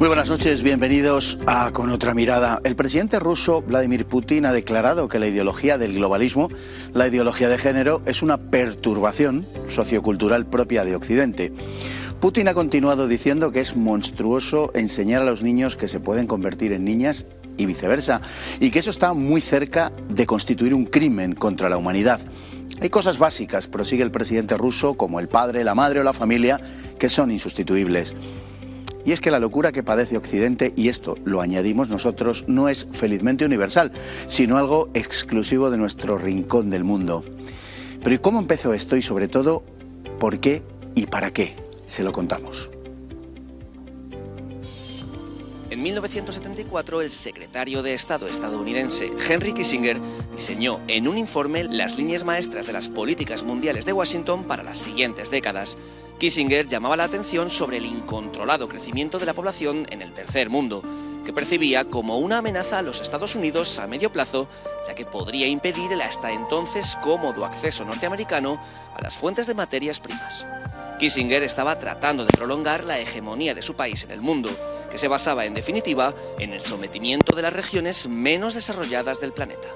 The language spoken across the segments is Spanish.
buenas noches, bienvenidos a Con otra mirada. El presidente ruso Vladimir Putin ha declarado que la ideología del globalismo, la ideología de género, es una perturbación sociocultural propia de Occidente. Putin ha continuado diciendo que es monstruoso enseñar a los niños que se pueden convertir en niñas y viceversa, y que eso está muy cerca de constituir un crimen contra la humanidad. Hay cosas básicas, prosigue el presidente ruso, como el padre, la madre o la familia, que son insustituibles. Y es que la locura que padece Occidente, y esto lo añadimos nosotros, no es felizmente universal, sino algo exclusivo de nuestro rincón del mundo. Pero ¿y cómo empezó esto? Y sobre todo, ¿por qué y para qué? Se lo contamos. En 1974, el secretario de Estado estadounidense Henry Kissinger diseñó en un informe las líneas maestras de las políticas mundiales de Washington para las siguientes décadas. Kissinger llamaba la atención sobre el incontrolado crecimiento de la población en el tercer mundo, que percibía como una amenaza a los Estados Unidos a medio plazo, ya que podría impedir el hasta entonces cómodo acceso norteamericano a las fuentes de materias primas. Kissinger estaba tratando de prolongar la hegemonía de su país en el mundo, que se basaba en definitiva en el sometimiento de las regiones menos desarrolladas del planeta,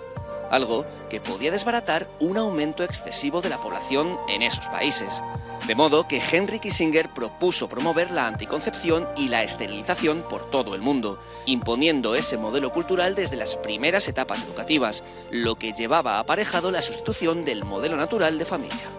algo que podía desbaratar un aumento excesivo de la población en esos países. De modo que Henry Kissinger propuso promover la anticoncepción y la esterilización por todo el mundo, imponiendo ese modelo cultural desde las primeras etapas educativas, lo que llevaba aparejado la sustitución del modelo natural de familia.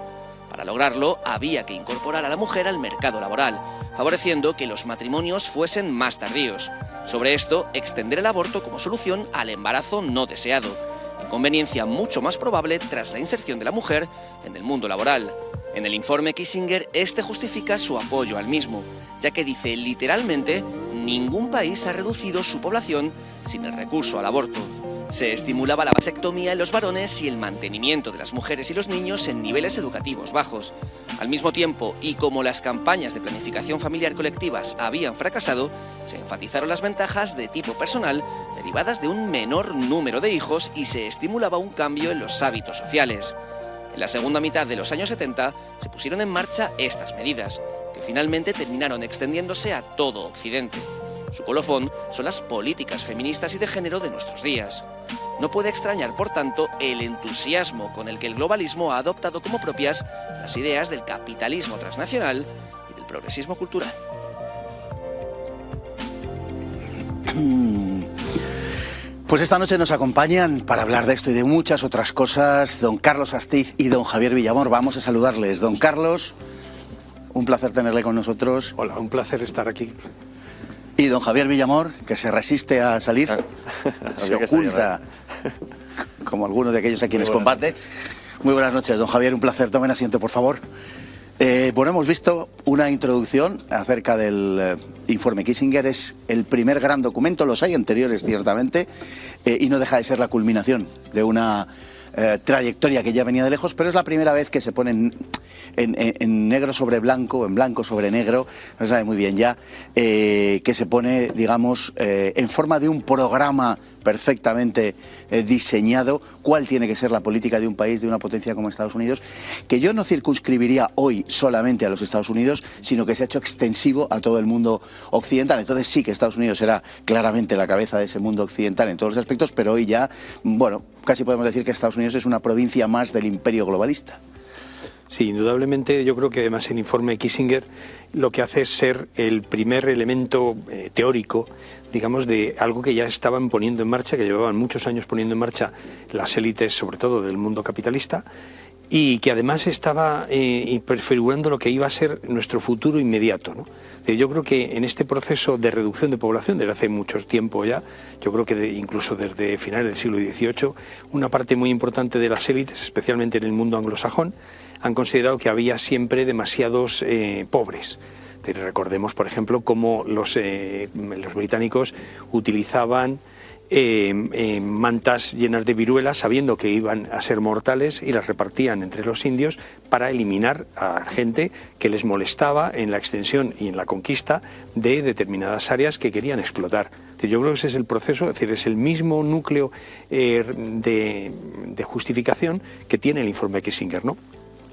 Para lograrlo, había que incorporar a la mujer al mercado laboral, favoreciendo que los matrimonios fuesen más tardíos. Sobre esto, extender el aborto como solución al embarazo no deseado, inconveniencia mucho más probable tras la inserción de la mujer en el mundo laboral. En el informe Kissinger, este justifica su apoyo al mismo, ya que dice literalmente: ningún país ha reducido su población sin el recurso al aborto. Se estimulaba la vasectomía en los varones y el mantenimiento de las mujeres y los niños en niveles educativos bajos. Al mismo tiempo, y como las campañas de planificación familiar colectivas habían fracasado, se enfatizaron las ventajas de tipo personal derivadas de un menor número de hijos y se estimulaba un cambio en los hábitos sociales. En la segunda mitad de los años 70 se pusieron en marcha estas medidas, que finalmente terminaron extendiéndose a todo Occidente. Su colofón son las políticas feministas y de género de nuestros días. No puede extrañar, por tanto, el entusiasmo con el que el globalismo ha adoptado como propias las ideas del capitalismo transnacional y del progresismo cultural. Pues esta noche nos acompañan para hablar de esto y de muchas otras cosas don Carlos Astiz y don Javier Villamor. Vamos a saludarles. Don Carlos, un placer tenerle con nosotros. Hola, un placer estar aquí. Y don Javier Villamor, que se resiste a salir, se oculta, como algunos de aquellos a quienes combate. Muy buenas noches, don Javier, un placer. Tomen asiento, por favor. Bueno, hemos visto una introducción acerca del informe Kissinger. Es el primer gran documento, los hay anteriores ciertamente, y no deja de ser la culminación de una trayectoria que ya venía de lejos, pero es la primera vez que se pone en negro sobre blanco, en blanco sobre negro, no se sabe muy bien ya, que se pone, digamos, en forma de un programa perfectamente diseñado, cuál tiene que ser la política de un país, de una potencia como Estados Unidos, que yo no circunscribiría hoy solamente a los Estados Unidos, sino que se ha hecho extensivo a todo el mundo occidental. Entonces sí que Estados Unidos será claramente la cabeza de ese mundo occidental en todos los aspectos, pero hoy ya, bueno, casi podemos decir que Estados Unidos es una provincia más del imperio globalista. Sí, indudablemente yo creo que además el informe Kissinger lo que hace es ser el primer elemento teórico, digamos, de algo que ya estaban poniendo en marcha, que llevaban muchos años poniendo en marcha las élites, sobre todo del mundo capitalista, y que además estaba prefigurando lo que iba a ser nuestro futuro inmediato, ¿no? Yo creo que en este proceso de reducción de población, desde hace mucho tiempo ya, yo creo que incluso desde finales del siglo XVIII, una parte muy importante de las élites, especialmente en el mundo anglosajón, han considerado que había siempre demasiados pobres. Recordemos, por ejemplo, cómo los británicos utilizaban mantas llenas de viruelas sabiendo que iban a ser mortales y las repartían entre los indios para eliminar a gente que les molestaba en la extensión y en la conquista de determinadas áreas que querían explotar. Yo creo que ese es el proceso, es decir, es el mismo núcleo de justificación que tiene el informe Kissinger, ¿no?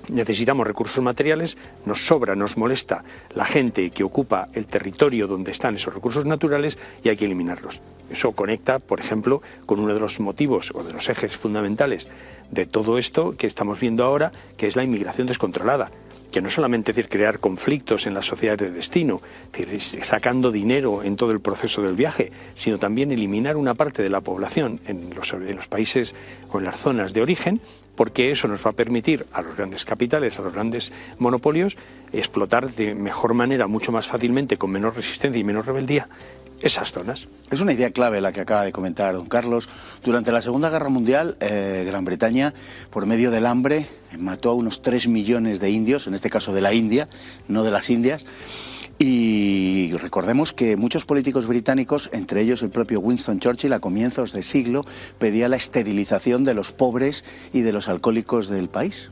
Necesitamos recursos materiales, nos sobra, nos molesta la gente que ocupa el territorio donde están esos recursos naturales y hay que eliminarlos. Eso conecta, por ejemplo, con uno de los motivos o de los ejes fundamentales de todo esto que estamos viendo ahora, que es la inmigración descontrolada, que no solamente es decir, crear conflictos en las sociedades de destino, es decir, sacando dinero en todo el proceso del viaje, sino también eliminar una parte de la población en los países o en las zonas de origen, porque eso nos va a permitir a los grandes capitales, a los grandes monopolios, explotar de mejor manera, mucho más fácilmente, con menor resistencia y menos rebeldía, esas zonas. Es una idea clave la que acaba de comentar don Carlos. Durante la Segunda Guerra Mundial, Gran Bretaña, por medio del hambre, mató a unos 3 millones de indios, en este caso de la India, no de las Indias. Y recordemos que muchos políticos británicos, entre ellos el propio Winston Churchill, a comienzos de siglo, pedía la esterilización de los pobres y de los alcohólicos del país.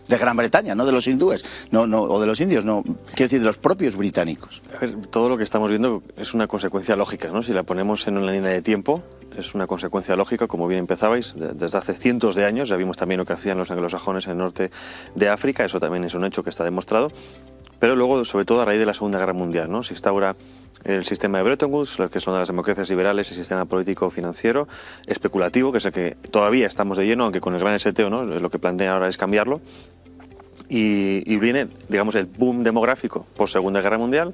De Gran Bretaña, no de los hindúes, o de los indios, no, quiero decir, de los propios británicos. A ver, todo lo que estamos viendo es una consecuencia lógica, ¿no? Si la ponemos en una línea de tiempo, es una consecuencia lógica, como bien empezabais, desde hace cientos de años. Ya vimos también lo que hacían los anglosajones en el norte de África, eso también es un hecho que está demostrado. Pero luego, sobre todo a raíz de la Segunda Guerra Mundial, ¿no? Se instaura el sistema de Bretton Woods, que son las democracias liberales, el sistema político financiero especulativo, que es el que todavía estamos de lleno, aunque con el gran STO, ¿no? Lo que plantean ahora es cambiarlo. Y viene, digamos, el boom demográfico post Segunda Guerra Mundial,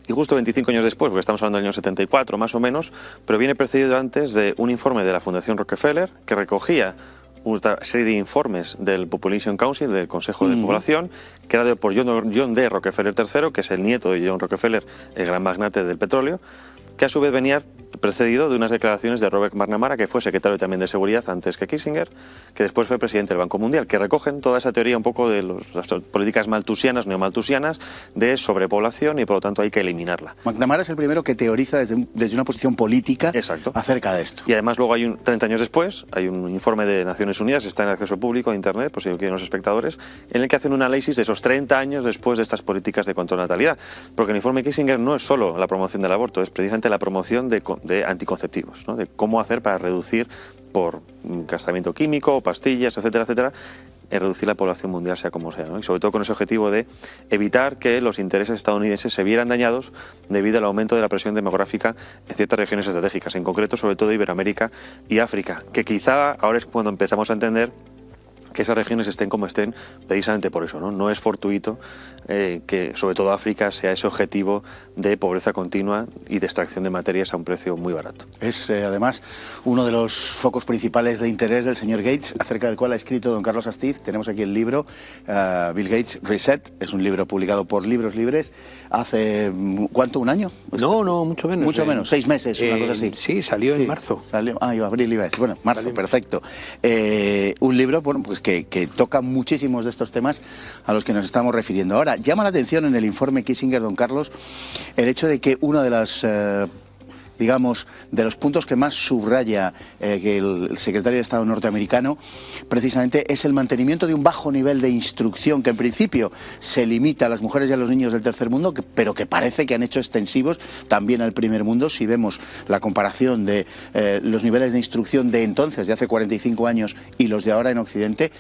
y justo 25 años después, porque estamos hablando del año 74 más o menos, pero viene precedido antes de un informe de la Fundación Rockefeller que recogía una serie de informes del Population Council, del Consejo de Población, que era por John D. Rockefeller III, que es el nieto de John Rockefeller, el gran magnate del petróleo, que a su vez venía precedido de unas declaraciones de Robert McNamara, que fue secretario también de Seguridad antes que Kissinger, que después fue presidente del Banco Mundial, que recogen toda esa teoría un poco de las políticas malthusianas, neomalthusianas, de sobrepoblación, y por lo tanto hay que eliminarla. McNamara es el primero que teoriza desde una posición política. Exacto. Acerca de esto. Y además luego 30 años después, hay un informe de Naciones Unidas, está en acceso público a Internet, por si lo quieren los espectadores, en el que hacen un análisis de esos 30 años después de estas políticas de control de natalidad. Porque el informe Kissinger no es solo la promoción del aborto, es precisamente la promoción de anticonceptivos, ¿no? De cómo hacer para reducir por castramiento químico, pastillas, etcétera, etcétera, reducir la población mundial sea como sea, ¿no? Y sobre todo con ese objetivo de evitar que los intereses estadounidenses se vieran dañados debido al aumento de la presión demográfica en ciertas regiones estratégicas, en concreto sobre todo Iberoamérica y África, que quizá ahora es cuando empezamos a entender que esas regiones estén como estén precisamente por eso, ¿no? No es fortuito que sobre todo África sea ese objetivo de pobreza continua y de extracción de materias a un precio muy barato. Es además uno de los focos principales de interés del señor Gates, acerca del cual ha escrito don Carlos Astiz. Tenemos aquí el libro, Bill Gates Reset, es un libro publicado por Libros Libres hace, ¿cuánto? ¿Un año? No, mucho menos. Mucho menos, 6 meses, una cosa así. Sí, salió en marzo. Abril iba a decir. Bueno, marzo, perfecto. Un libro, bueno, pues que toca muchísimos de estos temas a los que nos estamos refiriendo ahora. Llama la atención en el informe Kissinger, don Carlos, el hecho de que una de las digamos, de los puntos que más subraya que el secretario de Estado norteamericano, precisamente es el mantenimiento de un bajo nivel de instrucción que en principio se limita a las mujeres y a los niños del tercer mundo, pero que parece que han hecho extensivos también al primer mundo. Si vemos la comparación de los niveles de instrucción de entonces, de hace 45 años, y los de ahora en Occidente,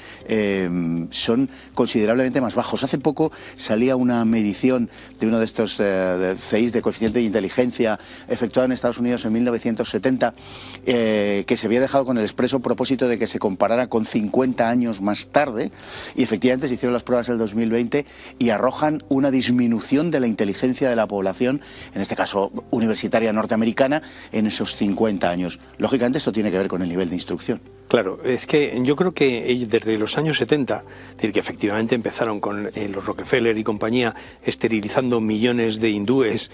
son considerablemente más bajos. Hace poco salía una medición de uno de estos CIs, de coeficiente de inteligencia, efectuada en Estados Unidos en 1970, que se había dejado con el expreso propósito de que se comparara con 50 años más tarde, y efectivamente se hicieron las pruebas en el 2020 y arrojan una disminución de la inteligencia de la población, en este caso universitaria norteamericana, en esos 50 años. Lógicamente esto tiene que ver con el nivel de instrucción. Claro, es que yo creo que ellos desde los años 70, es decir, que efectivamente empezaron con los Rockefeller y compañía esterilizando millones de hindúes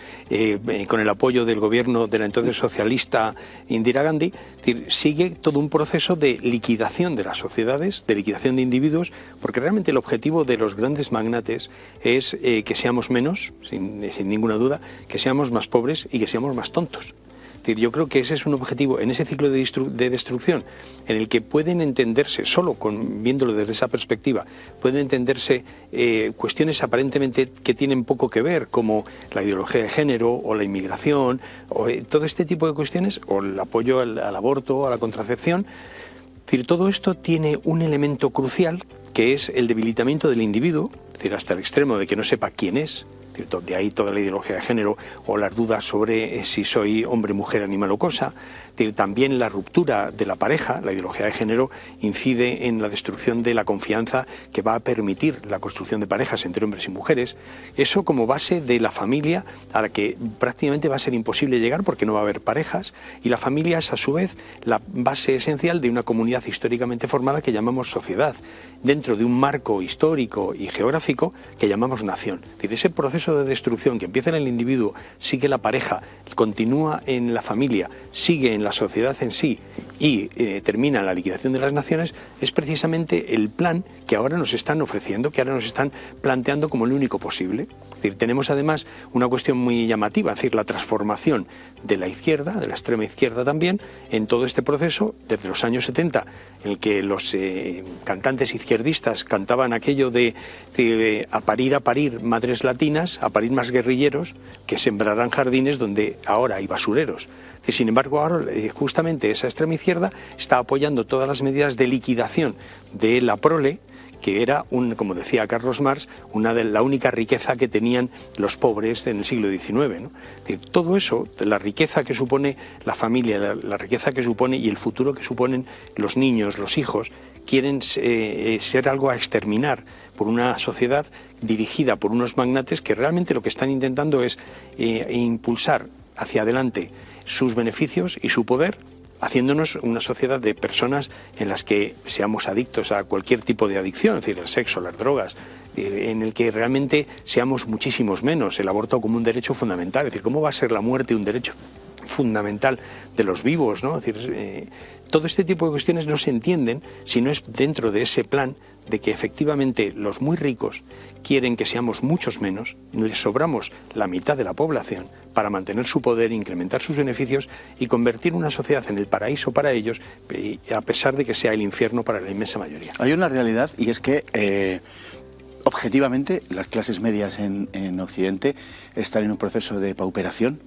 con el apoyo del gobierno de la entonces socialista Indira Gandhi, es decir, sigue todo un proceso de liquidación de las sociedades, de liquidación de individuos, porque realmente el objetivo de los grandes magnates es que seamos menos, sin ninguna duda, que seamos más pobres y que seamos más tontos. Es decir, yo creo que ese es un objetivo en ese ciclo de destrucción en el que pueden entenderse, solo viéndolo desde esa perspectiva, pueden entenderse cuestiones aparentemente que tienen poco que ver, como la ideología de género o la inmigración, o todo este tipo de cuestiones, o el apoyo al aborto, a la contracepción. Es decir, todo esto tiene un elemento crucial, que es el debilitamiento del individuo, es decir, hasta el extremo de que no sepa quién es. De ahí toda la ideología de género o las dudas sobre si soy hombre, mujer, animal o cosa. También la ruptura de la pareja, la ideología de género incide en la destrucción de la confianza que va a permitir la construcción de parejas entre hombres y mujeres. Eso como base de la familia, a la que prácticamente va a ser imposible llegar porque no va a haber parejas, y la familia es a su vez la base esencial de una comunidad históricamente formada que llamamos sociedad, dentro de un marco histórico y geográfico que llamamos nación. Es decir, ese proceso de destrucción que empieza en el individuo, sigue la pareja, continúa en la familia, sigue en la sociedad en sí y termina en la liquidación de las naciones, es precisamente el plan que ahora nos están ofreciendo, que ahora nos están planteando como el único posible. Es decir, tenemos además una cuestión muy llamativa, es decir, la transformación de la izquierda, de la extrema izquierda también, en todo este proceso desde los años 70, en el que los cantantes izquierdistas cantaban aquello de a parir madres latinas, a parir más guerrilleros, que sembrarán jardines donde ahora hay basureros. Sin embargo, ahora justamente esa extrema izquierda está apoyando todas las medidas de liquidación de la prole, que era, como decía Carlos Marx, la única riqueza que tenían los pobres en el siglo XIX, ¿no? Es decir, todo eso, la riqueza que supone la familia, la riqueza que supone y el futuro que suponen los niños, los hijos, quieren ser algo a exterminar por una sociedad dirigida por unos magnates que realmente lo que están intentando es impulsar hacia adelante sus beneficios y su poder, haciéndonos una sociedad de personas en las que seamos adictos a cualquier tipo de adicción, es decir, el sexo, las drogas, en el que realmente seamos muchísimos menos, el aborto como un derecho fundamental. Es decir, ¿cómo va a ser la muerte un derecho fundamental de los vivos, ¿no? Es decir, todo este tipo de cuestiones no se entienden si no es dentro de ese plan de que efectivamente los muy ricos quieren que seamos muchos menos, les sobramos la mitad de la población para mantener su poder, incrementar sus beneficios y convertir una sociedad en el paraíso para ellos, a pesar de que sea el infierno para la inmensa mayoría. Hay una realidad, y es que objetivamente las clases medias en Occidente están en un proceso de pauperación.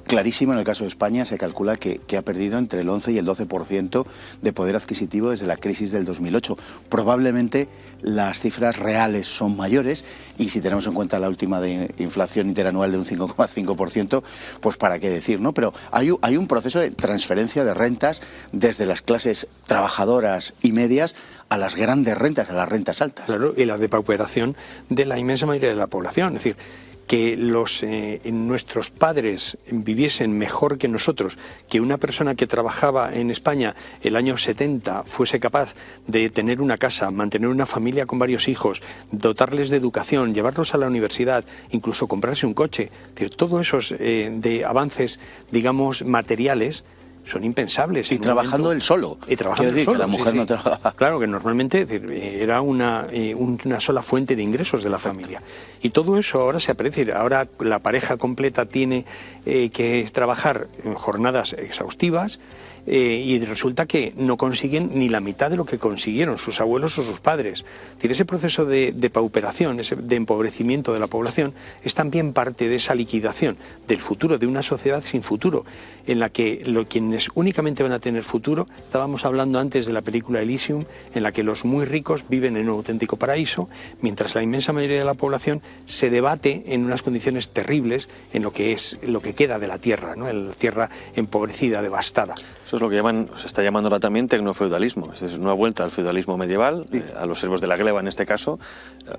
Clarísimo. En el caso de España se calcula que ha perdido entre el 11 y el 12% de poder adquisitivo desde la crisis del 2008. Probablemente las cifras reales son mayores, y si tenemos en cuenta la última de inflación interanual de un 5,5%, pues para qué decir, ¿no? Pero hay un proceso de transferencia de rentas desde las clases trabajadoras y medias a las grandes rentas, a las rentas altas. Claro, y la depauperación de la inmensa mayoría de la población. Es decir, que nuestros padres viviesen mejor que nosotros, que una persona que trabajaba en España el año 70 fuese capaz de tener una casa, mantener una familia con varios hijos, dotarles de educación, llevarlos a la universidad, incluso comprarse un coche. Es decir, todos esos de avances, digamos, materiales, son impensables. Y trabajando él solo. Y trabajando decir solo, que la mujer no trabajaba. Claro, que normalmente era una sola fuente de ingresos de la familia. Y todo eso ahora se aprecia. Ahora la pareja completa tiene que trabajar en jornadas exhaustivas, y resulta que no consiguen ni la mitad de lo que consiguieron sus abuelos o sus padres. Es decir, ese proceso de pauperación, de empobrecimiento de la población, es también parte de esa liquidación del futuro, de una sociedad sin futuro, en la que quienes únicamente van a tener futuro, estábamos hablando antes de la película Elysium, en la que los muy ricos viven en un auténtico paraíso, mientras la inmensa mayoría de la población se debate en unas condiciones terribles en lo que queda de la tierra, ¿no? La tierra empobrecida, devastada. Eso es lo que se está llamando ahora también tecnofeudalismo. Es una vuelta al feudalismo medieval, a los servos de la gleba en este caso,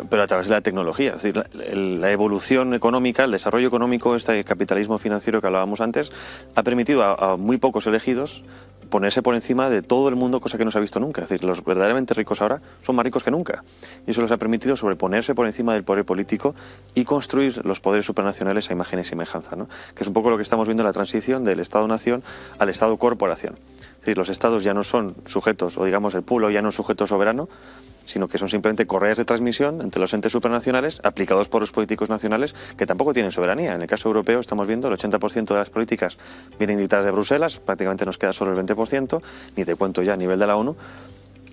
pero a través de la tecnología. Es decir, la evolución económica, el desarrollo económico, este capitalismo financiero que hablábamos antes, ha permitido a muy pocos elegidos ponerse por encima de todo el mundo, cosa que no se ha visto nunca. Es decir, los verdaderamente ricos ahora son más ricos que nunca. Y eso les ha permitido sobreponerse por encima del poder político y construir los poderes supranacionales a imagen y semejanza, ¿no? Que es un poco lo que estamos viendo en la transición del Estado-nación al Estado-corporación. Es decir, los Estados ya no son sujetos, o digamos el pueblo ya no es sujeto soberano, sino que son simplemente correas de transmisión entre los entes supranacionales aplicados por los políticos nacionales que tampoco tienen soberanía. En el caso europeo estamos viendo el 80% de las políticas vienen dictadas de Bruselas, prácticamente nos queda solo el 20%, ni te cuento ya a nivel de la ONU,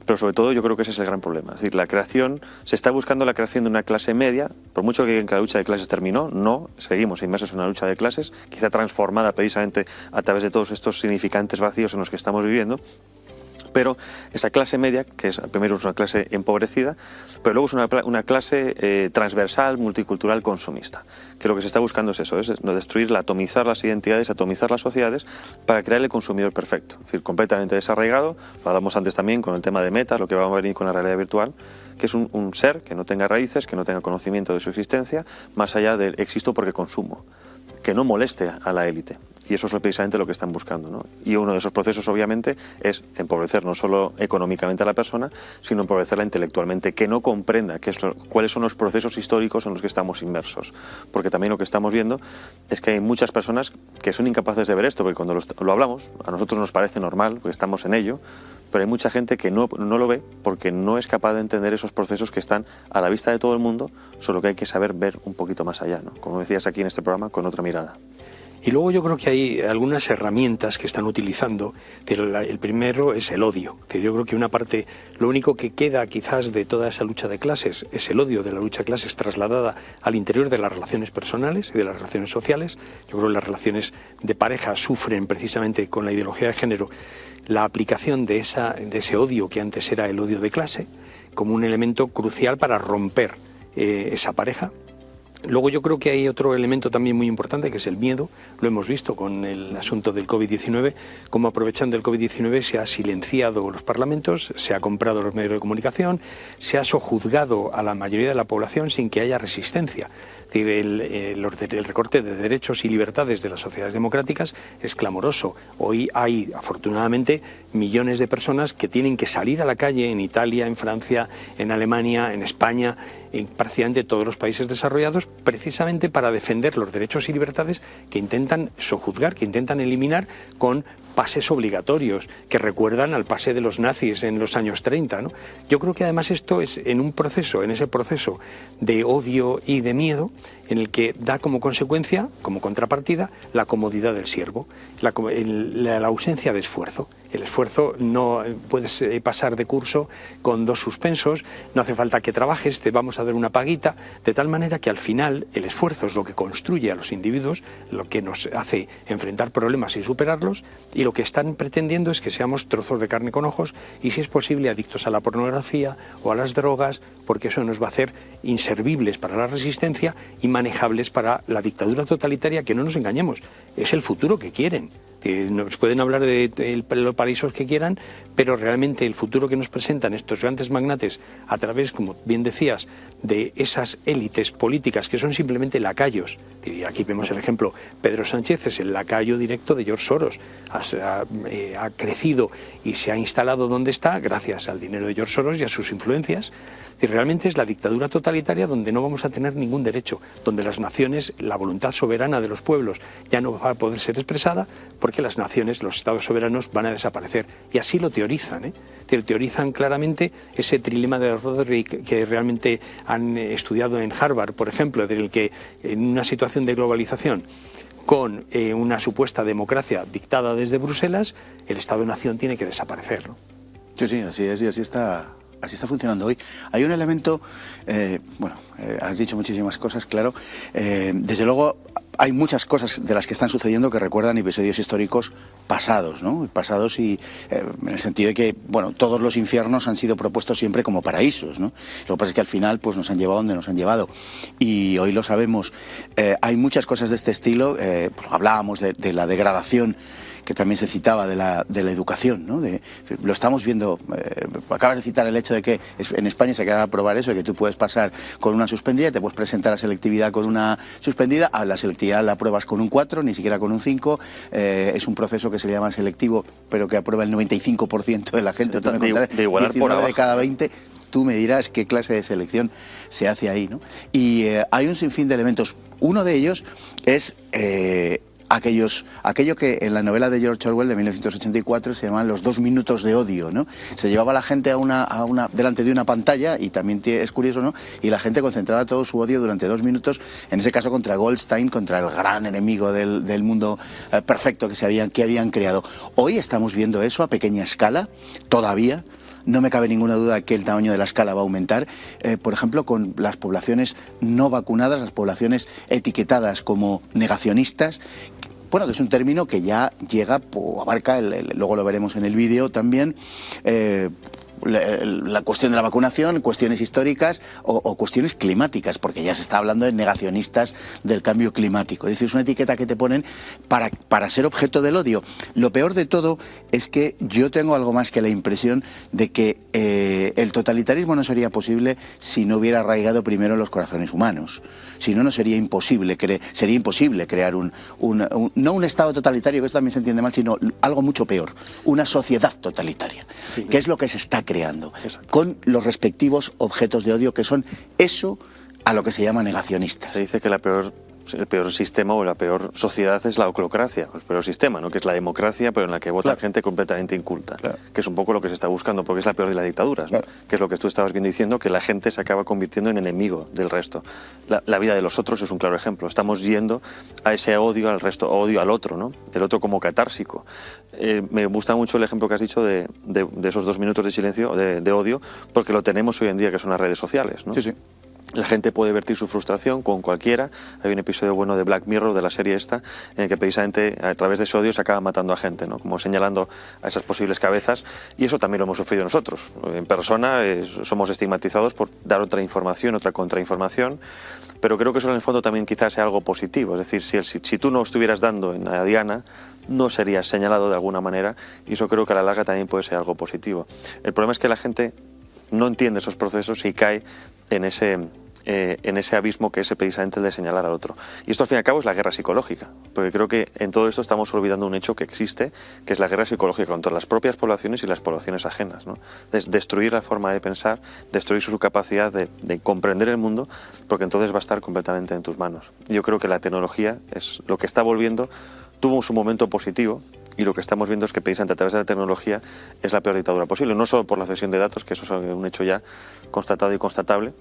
pero sobre todo yo creo que ese es el gran problema. Es decir, se está buscando la creación de una clase media, por mucho que digan que la lucha de clases terminó, no, seguimos inmersos en una lucha de clases, quizá transformada precisamente a través de todos estos significantes vacíos en los que estamos viviendo, Pero esa clase media, que es primero es una clase empobrecida, pero luego es una clase transversal, multicultural, consumista. Que lo que se está buscando es eso, es no destruir, atomizar las identidades, atomizar las sociedades para crear el consumidor perfecto. Es decir, completamente desarraigado, lo hablamos antes también con el tema de metas, lo que va a venir con la realidad virtual, que es un ser que no tenga raíces, que no tenga conocimiento de su existencia, más allá del existo porque consumo, que no moleste a la élite. Y eso es precisamente lo que están buscando, ¿no? Y uno de esos procesos, obviamente, es empobrecer no solo económicamente a la persona, sino empobrecerla intelectualmente, que no comprenda cuáles son los procesos históricos en los que estamos inmersos. Porque también lo que estamos viendo es que hay muchas personas que son incapaces de ver esto, porque cuando lo hablamos, a nosotros nos parece normal, porque estamos en ello, pero hay mucha gente que no lo ve porque no es capaz de entender esos procesos que están a la vista de todo el mundo, solo que hay que saber ver un poquito más allá, ¿no? Como decías aquí en este programa, con otra mirada. Y luego yo creo que hay algunas herramientas que están utilizando, pero el primero es el odio. Yo creo que una parte, lo único que queda quizás de toda esa lucha de clases es el odio de la lucha de clases trasladada al interior de las relaciones personales y de las relaciones sociales. Yo creo que las relaciones de pareja sufren precisamente con la ideología de género la aplicación de ese odio que antes era el odio de clase como un elemento crucial para romper esa pareja. Luego yo creo que hay otro elemento también muy importante, que es el miedo. Lo hemos visto con el asunto del COVID-19, como aprovechando el COVID-19 se ha silenciado los parlamentos, se ha comprado los medios de comunicación, se ha sojuzgado a la mayoría de la población sin que haya resistencia. Es decir, el recorte de derechos y libertades de las sociedades democráticas es clamoroso. Hoy hay, afortunadamente, millones de personas que tienen que salir a la calle en Italia, en Francia, en Alemania, en España, en prácticamente todos los países desarrollados, precisamente para defender los derechos y libertades que intentan sojuzgar, que intentan eliminar con pases obligatorios que recuerdan al pase de los nazis en los años 30, ¿no? Yo creo que además esto es en ese proceso de odio y de miedo, en el que da como consecuencia, como contrapartida, la comodidad del siervo, la ausencia de esfuerzo. El esfuerzo no puedes pasar de curso con 2 suspensos, no hace falta que trabajes, te vamos a dar una paguita, de tal manera que al final el esfuerzo es lo que construye a los individuos, lo que nos hace enfrentar problemas y superarlos, y lo que están pretendiendo es que seamos trozos de carne con ojos y, si es posible, adictos a la pornografía o a las drogas, porque eso nos va a hacer inservibles para la resistencia y manejables para la dictadura totalitaria, que no nos engañemos, es el futuro que quieren. Nos pueden hablar de los paraísos que quieran, pero realmente el futuro que nos presentan estos grandes magnates a través, como bien decías, de esas élites políticas que son simplemente lacayos. Y aquí vemos el ejemplo, Pedro Sánchez es el lacayo directo de George Soros, ha crecido y se ha instalado donde está gracias al dinero de George Soros y a sus influencias. Y realmente es la dictadura totalitaria donde no vamos a tener ningún derecho, donde las naciones, la voluntad soberana de los pueblos ya no va a poder ser expresada, porque las naciones, los estados soberanos van a desaparecer. Y así lo teorizan, teorizan claramente ese trilema de Roderick que realmente han estudiado en Harvard, por ejemplo, del que en una situación de globalización con una supuesta democracia dictada desde Bruselas, el Estado-nación tiene que desaparecer, ¿no? Sí, así es, y así está funcionando hoy. Hay un elemento, has dicho muchísimas cosas, claro. Desde luego hay muchas cosas de las que están sucediendo que recuerdan episodios históricos pasados, ¿no? Pasados y en el sentido de que, todos los infiernos han sido propuestos siempre como paraísos, ¿no? Lo que pasa es que al final pues nos han llevado donde nos han llevado y hoy lo sabemos. Hay muchas cosas de este estilo, hablábamos de la degradación que también se citaba de la educación, ¿no? Lo estamos viendo, acabas de citar el hecho de que en España se acaba de aprobar eso, de que tú puedes pasar con una suspendida y te puedes presentar a selectividad con una suspendida, a la selectividad la apruebas con un 4, ni siquiera con un 5, es un proceso que se le llama selectivo, pero que aprueba el 95% de la gente, tú me contarás, 19 de cada 20, tú me dirás qué clase de selección se hace ahí, ¿no? Y hay un sinfín de elementos, uno de ellos es aquello que en la novela de George Orwell de 1984 se llaman los 2 minutos de odio, ¿no? Se llevaba a la gente delante de una pantalla, y también es curioso, ¿no? Y la gente concentraba todo su odio durante 2 minutos, en ese caso contra Goldstein, contra el gran enemigo del mundo perfecto que habían creado. Hoy estamos viendo eso a pequeña escala, todavía. No me cabe ninguna duda de que el tamaño de la escala va a aumentar, por ejemplo, con las poblaciones no vacunadas, las poblaciones etiquetadas como negacionistas, bueno, que es un término que ya llega, abarca, luego lo veremos en el vídeo también, la cuestión de la vacunación, cuestiones históricas o cuestiones climáticas, porque ya se está hablando de negacionistas del cambio climático. Es decir, es una etiqueta que te ponen para ser objeto del odio. Lo peor de todo es que yo tengo algo más que la impresión de que el totalitarismo no sería posible si no hubiera arraigado primero en los corazones humanos. Si no, no sería imposible, sería imposible crear no un Estado totalitario, que eso también se entiende mal, sino algo mucho peor, una sociedad totalitaria, sí, que es lo que se está creando, con los respectivos objetos de odio, que son eso a lo que se llama negacionistas. Se dice que el peor sistema o la peor sociedad es la oclocracia, el peor sistema, ¿no? Que es la democracia, pero en la que vota gente completamente inculta, que es un poco lo que se está buscando, porque es la peor de las dictaduras, ¿no? Que es lo que tú estabas bien diciendo, que la gente se acaba convirtiendo en enemigo del resto. La vida de los otros es un claro ejemplo. Estamos yendo a ese odio al resto, odio al otro, ¿no? El otro como catársico. Me gusta mucho el ejemplo que has dicho de esos 2 minutos de silencio, de odio, porque lo tenemos hoy en día, que son las redes sociales, ¿no? Sí, sí. La gente puede vertir su frustración con cualquiera. Hay un episodio bueno de Black Mirror, de la serie esta, en el que precisamente a través de ese odio se acaba matando a gente, ¿no? Como señalando a esas posibles cabezas, y eso también lo hemos sufrido nosotros. En persona somos estigmatizados por dar otra información, otra contrainformación, pero creo que eso en el fondo también quizás sea algo positivo. Es decir, si tú no estuvieras dando en a Diana, no serías señalado de alguna manera, y eso creo que a la larga también puede ser algo positivo. El problema es que la gente no entiende esos procesos y cae en ese abismo que es precisamente el de señalar al otro. Y esto al fin y al cabo es la guerra psicológica, porque creo que en todo esto estamos olvidando un hecho que existe, que es la guerra psicológica contra las propias poblaciones y las poblaciones ajenas, ¿no? Destruir la forma de pensar, destruir su capacidad de comprender el mundo, porque entonces va a estar completamente en tus manos. Yo creo que la tecnología es lo que está volviendo, tuvo su momento positivo, y lo que estamos viendo es que precisamente a través de la tecnología es la peor dictadura posible, no solo por la cesión de datos, que eso es un hecho ya constatado y constatable,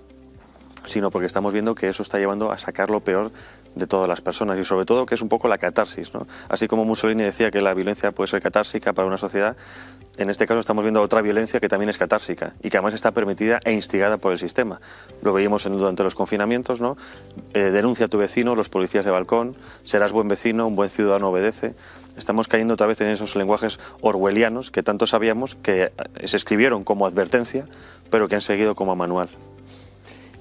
sino porque estamos viendo que eso está llevando a sacar lo peor de todas las personas, y sobre todo que es un poco la catarsis, ¿no? Así como Mussolini decía que la violencia puede ser catársica para una sociedad, en este caso estamos viendo otra violencia que también es catársica y que además está permitida e instigada por el sistema. Lo veíamos durante los confinamientos, ¿no? Denuncia a tu vecino, los policías de balcón, serás buen vecino, un buen ciudadano obedece. Estamos cayendo otra vez en esos lenguajes orwellianos que tanto sabíamos que se escribieron como advertencia, pero que han seguido como manual.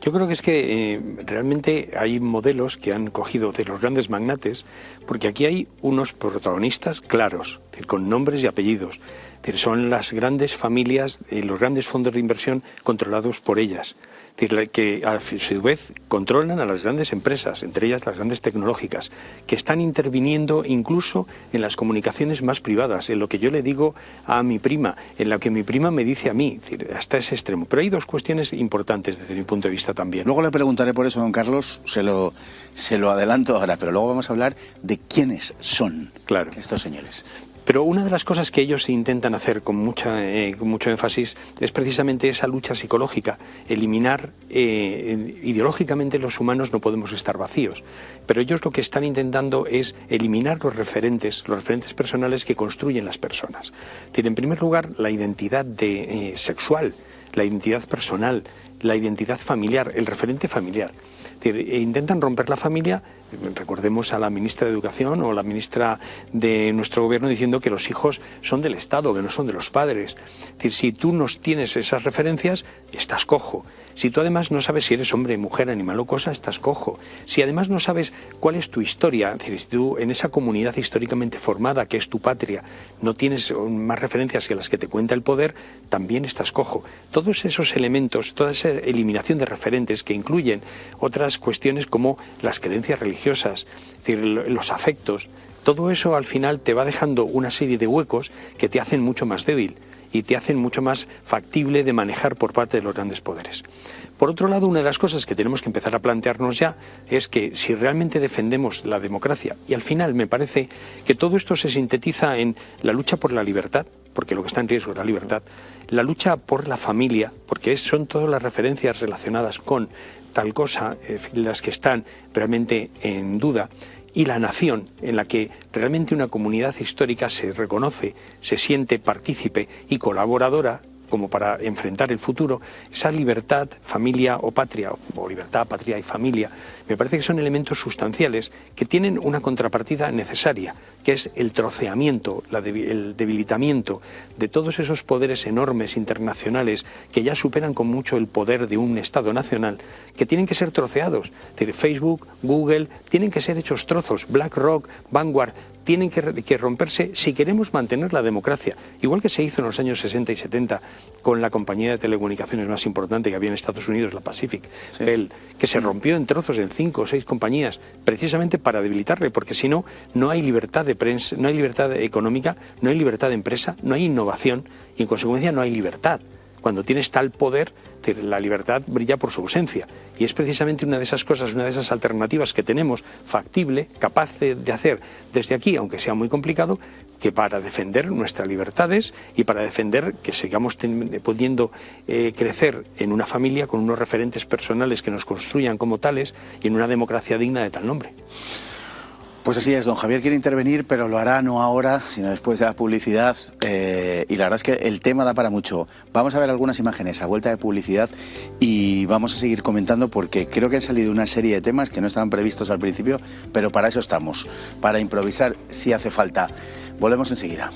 Yo creo que es que realmente hay modelos que han cogido de los grandes magnates, porque aquí hay unos protagonistas claros, es decir, con nombres y apellidos. Es decir, son las grandes familias, los grandes fondos de inversión controlados por ellas, es decir, que a su vez controlan a las grandes empresas, entre ellas las grandes tecnológicas, que están interviniendo incluso en las comunicaciones más privadas, en lo que yo le digo a mi prima, en lo que mi prima me dice a mí, es decir, hasta ese extremo. Pero hay dos cuestiones importantes desde mi punto de vista también. Luego le preguntaré por eso, don Carlos, se lo adelanto ahora, pero luego vamos a hablar de quiénes son estos señores. Pero una de las cosas que ellos intentan hacer con mucho énfasis es precisamente esa lucha psicológica, eliminar, ideológicamente los humanos no podemos estar vacíos, pero ellos lo que están intentando es eliminar los referentes personales que construyen las personas. En primer lugar, la identidad sexual, la identidad personal, la identidad familiar, el referente familiar. Intentan romper la familia. Recordemos a la ministra de Educación o la ministra de nuestro gobierno diciendo que los hijos son del Estado, que no son de los padres. Es decir, si tú no tienes esas referencias, estás cojo. Si tú además no sabes si eres hombre, mujer, animal o cosa, estás cojo. Si además no sabes cuál es tu historia, es decir, si tú en esa comunidad históricamente formada que es tu patria no tienes más referencias que las que te cuenta el poder, también estás cojo. Todos esos elementos, toda esa eliminación de referentes que incluyen otras cuestiones como las creencias religiosas, es decir, los afectos, todo eso al final te va dejando una serie de huecos que te hacen mucho más débil y te hacen mucho más factible de manejar por parte de los grandes poderes. Por otro lado, una de las cosas que tenemos que empezar a plantearnos ya es que si realmente defendemos la democracia, y al final me parece que todo esto se sintetiza en la lucha por la libertad, porque lo que está en riesgo es la libertad, la lucha por la familia, porque son todas las referencias relacionadas con tal cosa, las que están realmente en duda, y la nación, en la que realmente una comunidad histórica se reconoce, se siente partícipe y colaboradora como para enfrentar el futuro, esa libertad, familia o patria, o libertad, patria y familia, me parece que son elementos sustanciales que tienen una contrapartida necesaria, que es el troceamiento, el debilitamiento de todos esos poderes enormes internacionales que ya superan con mucho el poder de un Estado nacional, que tienen que ser troceados. Es decir, Facebook, Google, tienen que ser hechos trozos. BlackRock, Vanguard, tienen que romperse si queremos mantener la democracia. Igual que se hizo en los años 60 y 70 con la compañía de telecomunicaciones más importante que había en Estados Unidos, la Pacific, sí, Bell, que se rompió en trozos en 5 o 6 compañías, precisamente para debilitarle, porque si no, no hay libertad de prensa, no hay libertad económica, no hay libertad de empresa, no hay innovación y en consecuencia no hay libertad. Cuando tienes tal poder, la libertad brilla por su ausencia. Y es precisamente una de esas cosas, una de esas alternativas que tenemos, factible, capaz de hacer desde aquí, aunque sea muy complicado, que para defender nuestras libertades y para defender que sigamos pudiendo crecer en una familia con unos referentes personales que nos construyan como tales y en una democracia digna de tal nombre. Pues así es, don Javier quiere intervenir, pero lo hará no ahora, sino después de la publicidad, y la verdad es que el tema da para mucho. Vamos a ver algunas imágenes a vuelta de publicidad y vamos a seguir comentando porque creo que han salido una serie de temas que no estaban previstos al principio, pero para eso estamos, para improvisar si hace falta. Volvemos enseguida.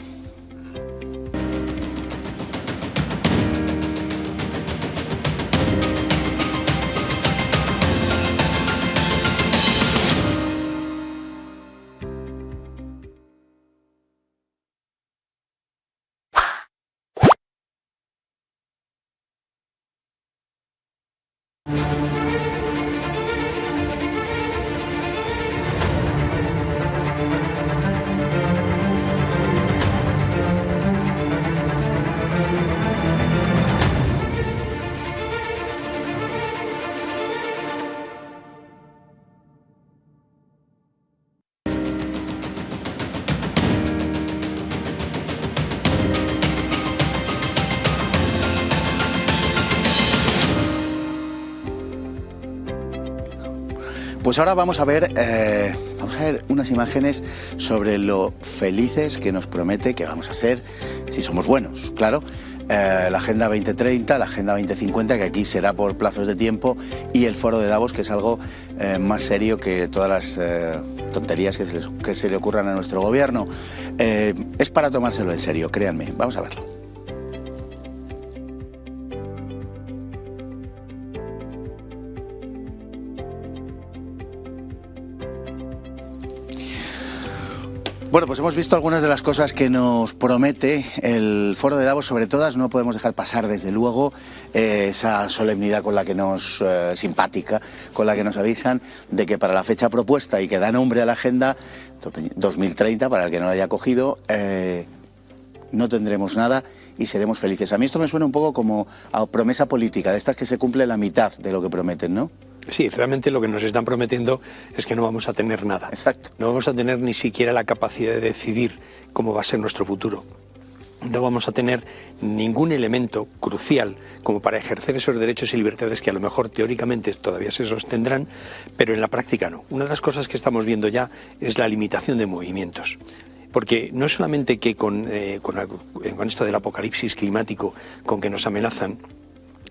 Pues ahora vamos a ver unas imágenes sobre lo felices que nos promete que vamos a ser si somos buenos, claro. La Agenda 2030, la Agenda 2050, que aquí será por plazos de tiempo, y el Foro de Davos, que es algo más serio que todas las tonterías que se le ocurran a nuestro gobierno. Es para tomárselo en serio, créanme. Vamos a verlo. Bueno, pues hemos visto algunas de las cosas que nos promete el Foro de Davos. Sobre todas no podemos dejar pasar, desde luego, esa solemnidad con la que simpática, con la que nos avisan de que para la fecha propuesta y que da nombre a la Agenda 2030, para el que no la haya cogido, no tendremos nada y seremos felices. A mí esto me suena un poco como a promesa política, de estas que se cumple la mitad de lo que prometen, ¿no? Sí, realmente lo que nos están prometiendo es que no vamos a tener nada. Exacto. No vamos a tener ni siquiera la capacidad de decidir cómo va a ser nuestro futuro. No vamos a tener ningún elemento crucial como para ejercer esos derechos y libertades que a lo mejor teóricamente todavía se sostendrán, pero en la práctica no. Una de las cosas que estamos viendo ya es la limitación de movimientos. Porque no es solamente que con esto del apocalipsis climático con que nos amenazan,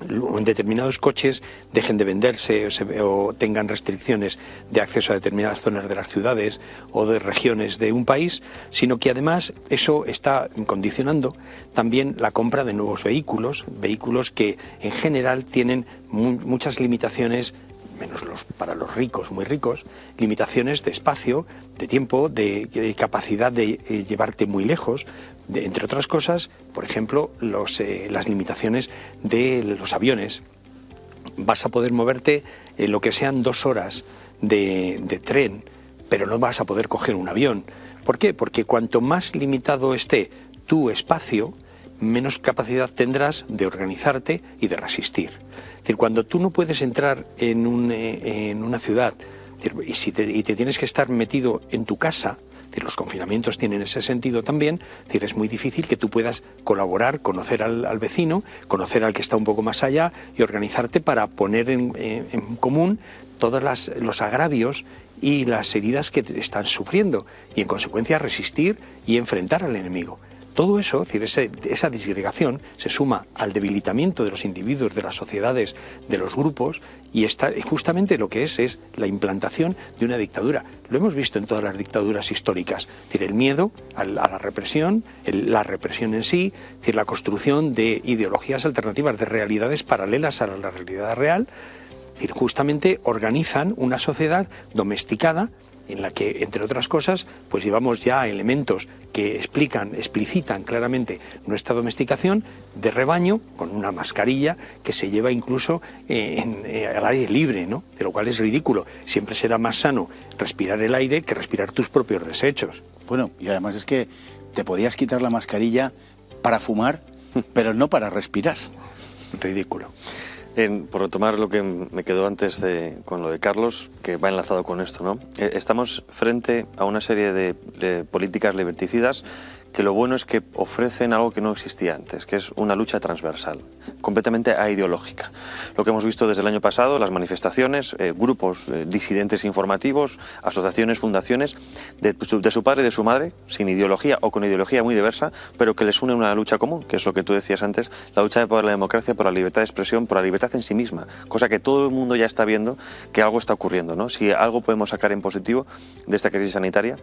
en determinados coches dejen de venderse o tengan restricciones de acceso a determinadas zonas de las ciudades o de regiones de un país, sino que además eso está condicionando también la compra de nuevos vehículos que en general tienen muchas limitaciones, menos para los ricos, muy ricos, limitaciones de espacio, de tiempo, de capacidad de llevarte muy lejos, entre otras cosas, por ejemplo, las limitaciones de los aviones. Vas a poder moverte en lo que sean 2 horas de tren, pero no vas a poder coger un avión. ¿Por qué? Porque cuanto más limitado esté tu espacio, menos capacidad tendrás de organizarte y de resistir. Es decir, cuando tú no puedes entrar en una ciudad y te tienes que estar metido en tu casa, los confinamientos tienen ese sentido también, es muy difícil que tú puedas colaborar, conocer al vecino, conocer al que está un poco más allá y organizarte para poner en común todos los agravios y las heridas que están sufriendo y en consecuencia resistir y enfrentar al enemigo. Todo eso, es decir, esa disgregación se suma al debilitamiento de los individuos, de las sociedades, de los grupos, y justamente lo que es la implantación de una dictadura. Lo hemos visto en todas las dictaduras históricas, es decir, el miedo a la represión, la represión en sí, es decir, la construcción de ideologías alternativas, de realidades paralelas a la realidad real. Es decir, justamente organizan una sociedad domesticada en la que, entre otras cosas, pues llevamos ya elementos que explicitan claramente nuestra domesticación de rebaño, con una mascarilla que se lleva incluso al aire libre, ¿no? De lo cual es ridículo. Siempre será más sano respirar el aire que respirar tus propios desechos. Bueno, y además es que te podías quitar la mascarilla para fumar, pero no para respirar. Ridículo. Por retomar lo que me quedó antes con lo de Carlos, que va enlazado con esto, ¿no? Estamos frente a una serie de políticas liberticidas que lo bueno es que ofrecen algo que no existía antes, que es una lucha transversal, completamente aideológica. Lo que hemos visto desde el año pasado, las manifestaciones, grupos disidentes informativos, asociaciones, fundaciones, de su padre y de su madre, sin ideología o con ideología muy diversa, pero que les une una lucha común, que es lo que tú decías antes, la lucha por la democracia, por la libertad de expresión, por la libertad en sí misma, cosa que todo el mundo ya está viendo que algo está ocurriendo, ¿no? Si algo podemos sacar en positivo de esta crisis sanitaria,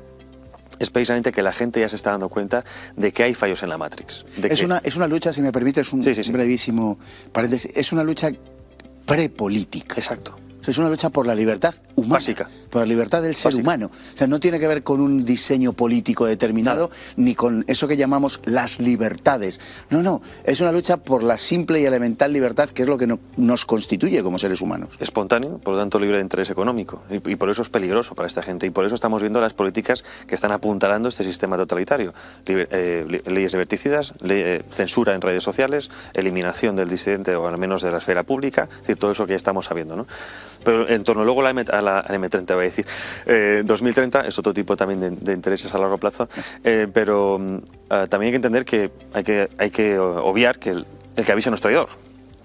es precisamente que la gente ya se está dando cuenta de que hay fallos en la Matrix. Es una lucha, si me permites un brevísimo paréntesis, es una lucha prepolítica. Exacto. O sea, es una lucha por la libertad humana, básica, por la libertad del ser humano. O sea, no tiene que ver con un diseño político determinado, ni con eso que llamamos las libertades. No, no, es una lucha por la simple y elemental libertad, que es lo que nos constituye como seres humanos. Espontáneo, por lo tanto libre de interés económico, y por eso es peligroso para esta gente, y por eso estamos viendo las políticas que están apuntalando este sistema totalitario. Leyes liberticidas, censura en redes sociales, eliminación del disidente, o al menos de la esfera pública, es decir, todo eso que ya estamos sabiendo, ¿no? Pero en torno luego a la M30, voy a decir, 2030 es otro tipo también de intereses a largo plazo, pero también hay que entender que hay que obviar que el que avisa no es traidor,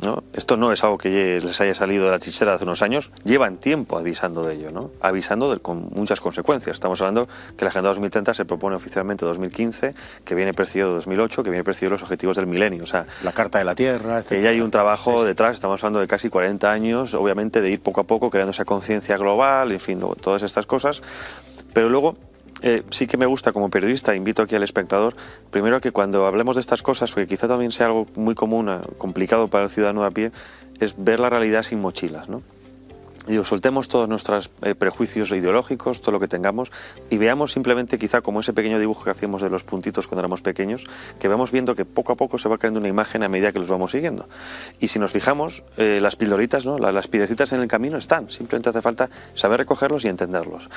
¿no? Esto no es algo que les haya salido de la chistera hace unos años, llevan tiempo avisando de ello, ¿no? Avisando con muchas consecuencias. Estamos hablando que la Agenda 2030 se propone oficialmente 2015, que viene precedido de 2008, que viene precedido de los objetivos del milenio, o sea, la Carta de la Tierra, etc. Que ya hay un trabajo detrás, estamos hablando de casi 40 años, obviamente de ir poco a poco creando esa conciencia global, en fin, todas estas cosas, pero luego sí que me gusta como periodista, invito aquí al espectador, primero que cuando hablemos de estas cosas, porque quizá también sea algo muy común, complicado para el ciudadano de a pie, es ver la realidad sin mochilas, ¿no? Digo, soltemos todos nuestros prejuicios ideológicos, todo lo que tengamos, y veamos simplemente quizá como ese pequeño dibujo que hacíamos de los puntitos cuando éramos pequeños, que vamos viendo que poco a poco se va creando una imagen a medida que los vamos siguiendo. Y si nos fijamos, las pildoritas, ¿no? Las piedecitas en el camino están, simplemente hace falta saber recogerlos y entenderlos.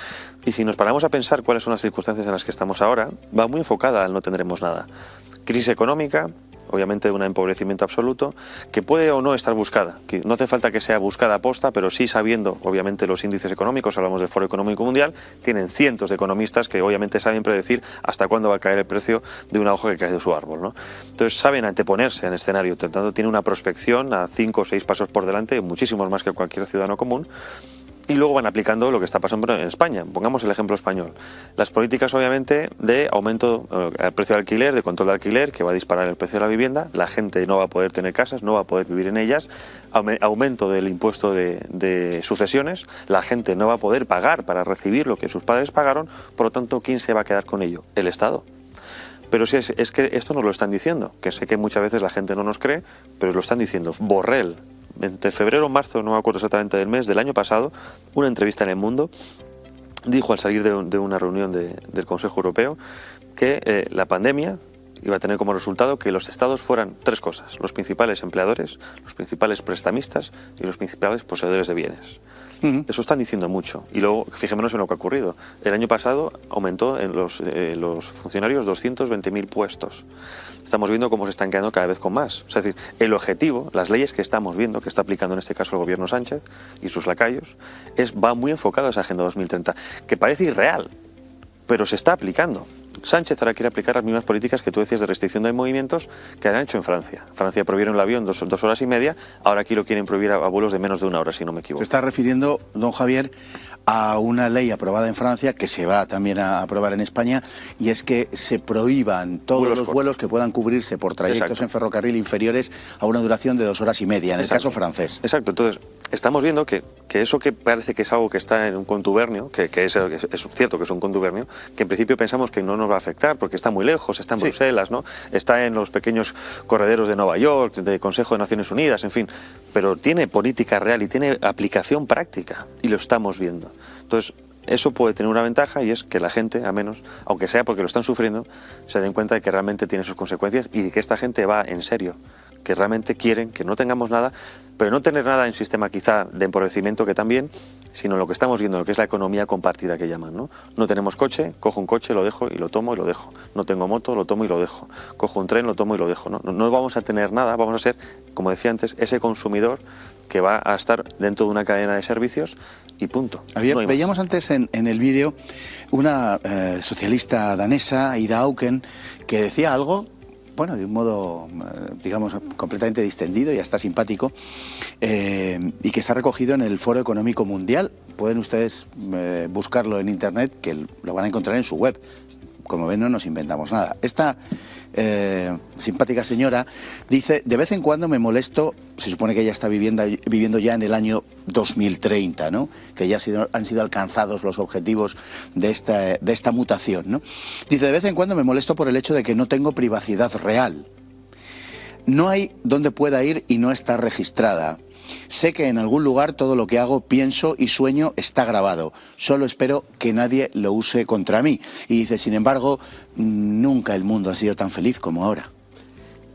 Y si nos paramos a pensar cuáles son las circunstancias en las que estamos ahora, va muy enfocada al no tendremos nada. Crisis económica, obviamente un empobrecimiento absoluto, que puede o no estar buscada, que no hace falta que sea buscada a posta, pero sí sabiendo, obviamente, los índices económicos, hablamos del Foro Económico Mundial, tienen cientos de economistas que obviamente saben predecir hasta cuándo va a caer el precio de una hoja que cae de su árbol, ¿no? Entonces saben anteponerse en el escenario, por tanto tiene una prospección a 5 o 6 pasos por delante, muchísimos más que cualquier ciudadano común. Y luego van aplicando lo que está pasando en España. Pongamos el ejemplo español. Las políticas, obviamente, de aumento del precio de alquiler, de control de alquiler, que va a disparar el precio de la vivienda. La gente no va a poder tener casas, no va a poder vivir en ellas. Aumento del impuesto de sucesiones. La gente no va a poder pagar para recibir lo que sus padres pagaron. Por lo tanto, ¿quién se va a quedar con ello? El Estado. Pero sí, es que esto nos lo están diciendo, que sé que muchas veces la gente no nos cree, pero lo están diciendo. Borrell, entre febrero o marzo, no me acuerdo exactamente del mes, del año pasado, una entrevista en El Mundo, dijo al salir de una reunión del Consejo Europeo que la pandemia iba a tener como resultado que los estados fueran 3 cosas: los principales empleadores, los principales prestamistas y los principales poseedores de bienes. Eso están diciendo mucho. Y luego, fijémonos en lo que ha ocurrido. El año pasado aumentó en los funcionarios 220.000 puestos. Estamos viendo cómo se están quedando cada vez con más. Es decir, el objetivo, las leyes que estamos viendo, que está aplicando en este caso el gobierno Sánchez y sus lacayos, va muy enfocado a esa Agenda 2030, que parece irreal, pero se está aplicando. Sánchez ahora quiere aplicar las mismas políticas que tú decías de restricción de movimientos que han hecho en Francia. Francia prohibieron el avión 2 horas y media, ahora aquí lo quieren prohibir a vuelos de menos de 1 hora, si no me equivoco. Se está refiriendo, don Javier, a una ley aprobada en Francia que se va también a aprobar en España, y es que se prohíban todos los vuelos que puedan cubrirse por trayectos en ferrocarril inferiores a una duración de 2 horas y media, en el caso francés. Exacto, entonces estamos viendo que eso que parece que es algo que está en un contubernio, que es cierto que es un contubernio, que en principio pensamos que no nos va a afectar porque está muy lejos, está en Bruselas, ¿no? Está en los pequeños correderos de Nueva York, del Consejo de Naciones Unidas, en fin, pero tiene política real y tiene aplicación práctica, y lo estamos viendo. Entonces, eso puede tener una ventaja, y es que la gente, al menos, aunque sea porque lo están sufriendo, se den cuenta de que realmente tiene sus consecuencias y de que esta gente va en serio, que realmente quieren que no tengamos nada, pero no tener nada en sistema quizá de empobrecimiento, que también, sino lo que estamos viendo, lo que es la economía compartida que llaman, ¿no? No tenemos coche, cojo un coche, lo dejo y lo tomo y lo dejo. No tengo moto, lo tomo y lo dejo. Cojo un tren, lo tomo y lo dejo. No vamos a tener nada, vamos a ser, como decía antes, ese consumidor que va a estar dentro de una cadena de servicios y punto. Veíamos antes en el vídeo una socialista danesa, Ida Auken, que decía algo, bueno, de un modo, digamos, completamente distendido y hasta simpático, y que está recogido en el Foro Económico Mundial. Pueden ustedes buscarlo en internet, que lo van a encontrar en su web. Como ven, no nos inventamos nada. Esta simpática señora dice: de vez en cuando me molesto, se supone que ella está viviendo ya en el año 2030, ¿no? Que ya han sido alcanzados los objetivos de esta mutación, ¿no? Dice: de vez en cuando me molesto por el hecho de que no tengo privacidad real. No hay donde pueda ir y no está registrada. Sé que en algún lugar todo lo que hago, pienso y sueño está grabado. Solo espero que nadie lo use contra mí. Y dice: sin embargo, nunca el mundo ha sido tan feliz como ahora.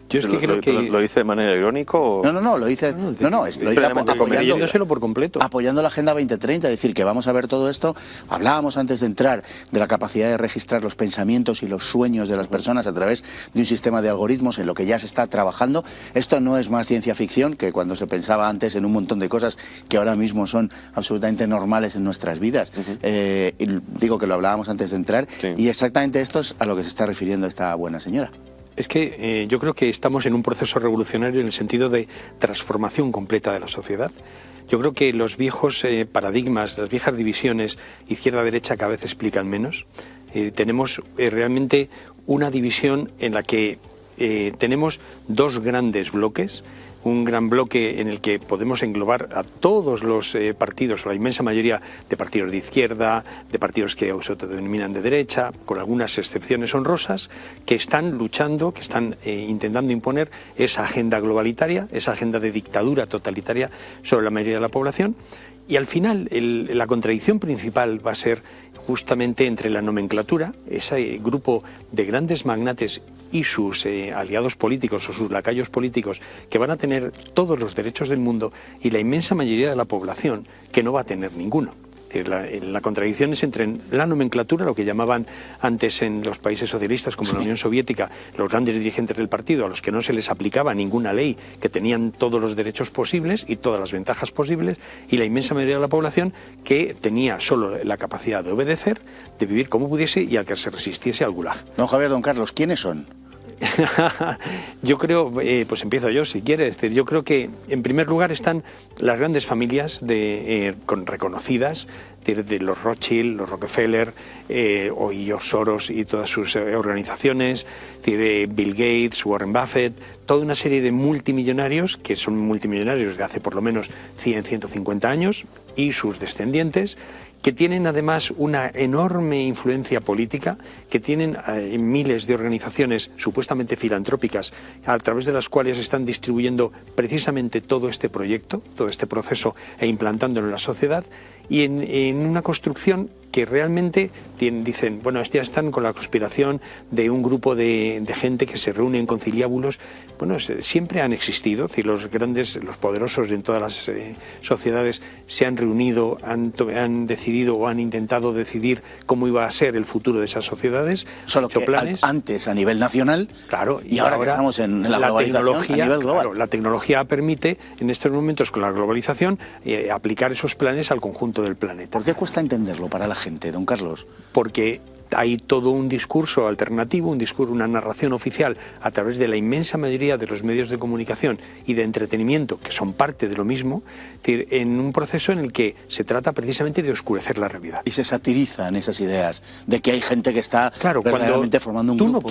Yo es que creo que... ¿Lo dice de manera irónica o...? No, lo dice... lo dice por completo. Apoyando la Agenda 2030, es decir, que vamos a ver todo esto. Hablábamos antes de entrar de la capacidad de registrar los pensamientos y los sueños de las personas a través de un sistema de algoritmos en lo que ya se está trabajando. Esto no es más ciencia ficción que cuando se pensaba antes en un montón de cosas que ahora mismo son absolutamente normales en nuestras vidas. Digo que lo hablábamos antes de entrar, y exactamente esto es a lo que se está refiriendo esta buena señora. Es que yo creo que estamos en un proceso revolucionario en el sentido de transformación completa de la sociedad. Yo creo que los viejos paradigmas, las viejas divisiones izquierda-derecha cada vez explican menos. Tenemos realmente una división en la que tenemos dos grandes bloques. Un gran bloque en el que podemos englobar a todos los partidos, o la inmensa mayoría de partidos de izquierda, de partidos que se autodenominan de derecha, con algunas excepciones honrosas, que están luchando, que están intentando imponer esa agenda globalitaria, esa agenda de dictadura totalitaria sobre la mayoría de la población. Y al final la contradicción principal va a ser justamente entre la nomenclatura, ese grupo de grandes magnates y sus aliados políticos o sus lacayos políticos, que van a tener todos los derechos del mundo, y la inmensa mayoría de la población que no va a tener ninguno. La contradicción es entre la nomenclatura, lo que llamaban antes en los países socialistas como la Unión Soviética, los grandes dirigentes del partido, a los que no se les aplicaba ninguna ley, que tenían todos los derechos posibles y todas las ventajas posibles, y la inmensa mayoría de la población que tenía solo la capacidad de obedecer, de vivir como pudiese y al que se resistiese al gulag. Don Javier, don Carlos, ¿quiénes son? Yo creo, pues empiezo yo si quieres. Yo creo que en primer lugar están las grandes familias reconocidas, de los Rothschild, los Rockefeller, o George Soros y todas sus organizaciones, de Bill Gates, Warren Buffett, toda una serie de multimillonarios que son multimillonarios desde hace por lo menos 100, 150 años, y sus descendientes, que tienen además una enorme influencia política, que tienen miles de organizaciones supuestamente filantrópicas a través de las cuales están distribuyendo precisamente todo este proyecto, todo este proceso, e implantándolo en la sociedad, y en una construcción que realmente dicen, bueno, ya están con la conspiración de un grupo de gente que se reúne en conciliábulos. Bueno, siempre han existido, es decir, los grandes, los poderosos en todas las sociedades se han reunido, han decidido o han intentado decidir cómo iba a ser el futuro de esas sociedades. Solo que antes a nivel nacional, claro, y ahora que estamos en la globalización a nivel global. Claro, la tecnología permite en estos momentos, con la globalización, aplicar esos planes al conjunto del planeta. ¿Por qué cuesta entenderlo para la gente? gente, don Carlos? Porque hay todo un discurso alternativo, una narración oficial a través de la inmensa mayoría de los medios de comunicación y de entretenimiento, que son parte de lo mismo, en un proceso en el que se trata precisamente de oscurecer la realidad. Y se satirizan esas ideas de que hay gente que está verdaderamente formando un grupo.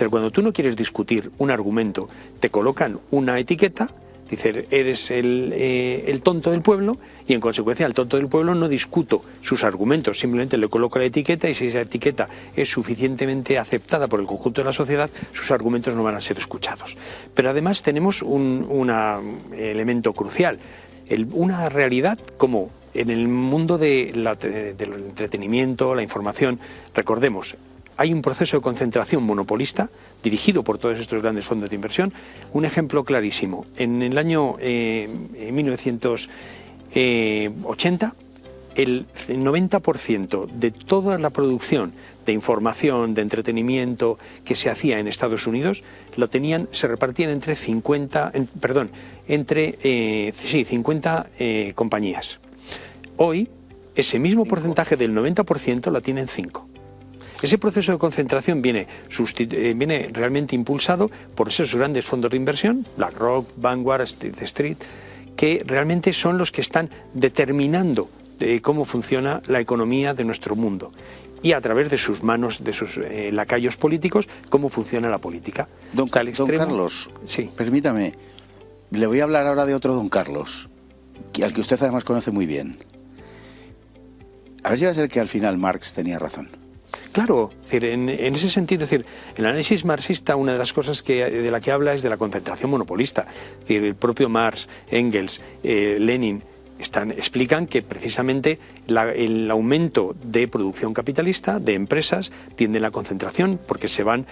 Cuando tú no quieres discutir un argumento, te colocan una etiqueta. Dice, eres el tonto del pueblo, y en consecuencia al tonto del pueblo no discuto sus argumentos, simplemente le coloco la etiqueta, y si esa etiqueta es suficientemente aceptada por el conjunto de la sociedad, sus argumentos no van a ser escuchados. Pero además tenemos un elemento crucial, una realidad como en el mundo del entretenimiento, la información, recordemos, hay un proceso de concentración monopolista dirigido por todos estos grandes fondos de inversión. Un ejemplo clarísimo, en el año 1980, el 90% de toda la producción de información, de entretenimiento que se hacía en Estados Unidos, se repartían entre 50 compañías. Hoy, ese mismo porcentaje del 90% la tienen 5. Ese proceso de concentración viene realmente impulsado por esos grandes fondos de inversión, BlackRock, Vanguard, State Street, que realmente son los que están determinando cómo funciona la economía de nuestro mundo y a través de sus manos, de sus lacayos políticos, cómo funciona la política. Don Carlos, sí. Permítame, le voy a hablar ahora de otro don Carlos, al que usted además conoce muy bien. A ver si va a ser que al final Marx tenía razón. Claro, en ese sentido, el análisis marxista, una de las cosas de la que habla es de la concentración monopolista. El propio Marx, Engels, Lenin explican que precisamente el aumento de producción capitalista, de empresas, tiende a la concentración porque se van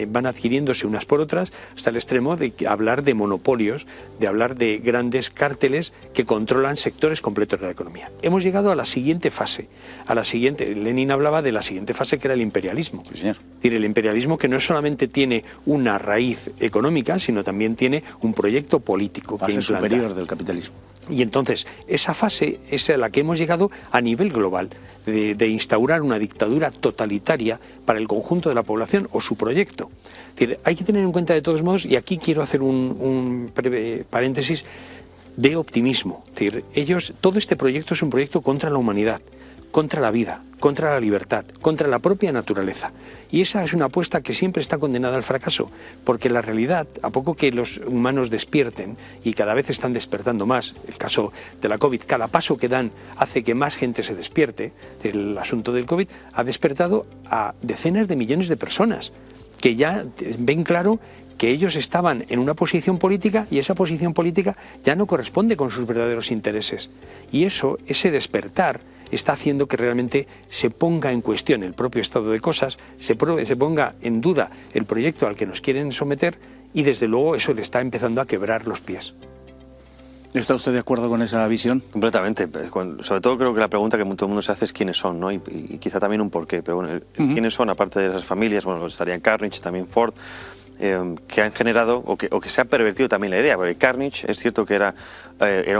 van adquiriéndose unas por otras hasta el extremo de hablar de monopolios, de hablar de grandes cárteles que controlan sectores completos de la economía. Hemos llegado a la siguiente fase, Lenin hablaba de la siguiente fase, que era el imperialismo. Sí, señor. Es decir, el imperialismo que no solamente tiene una raíz económica, sino también tiene un proyecto político. Fase superior del capitalismo. Y entonces, esa fase es a la que hemos llegado a nivel global, de instaurar una dictadura totalitaria para el conjunto de la población o su proyecto. Es decir, hay que tener en cuenta de todos modos, y aquí quiero hacer un breve paréntesis, de optimismo. Es decir, todo este proyecto es un proyecto contra la humanidad, contra la vida, contra la libertad, contra la propia naturaleza. Y esa es una apuesta que siempre está condenada al fracaso, porque la realidad, a poco que los humanos despierten, y cada vez están despertando más, el caso de la COVID, cada paso que dan hace que más gente se despierte. El asunto del COVID ha despertado a decenas de millones de personas que ya ven claro que ellos estaban en una posición política y esa posición política ya no corresponde con sus verdaderos intereses. Y ese despertar está haciendo que realmente se ponga en cuestión el propio estado de cosas, se ponga en duda el proyecto al que nos quieren someter, y desde luego eso le está empezando a quebrar los pies. ¿Está usted de acuerdo con esa visión? Completamente. Sobre todo creo que la pregunta que todo el mundo se hace es quiénes son, ¿no? Y quizá también un porqué. Pero bueno, quiénes son, aparte de esas familias, bueno, estarían Carnegie, también Ford, que han generado o que se ha pervertido también la idea, porque Carnegie es cierto que era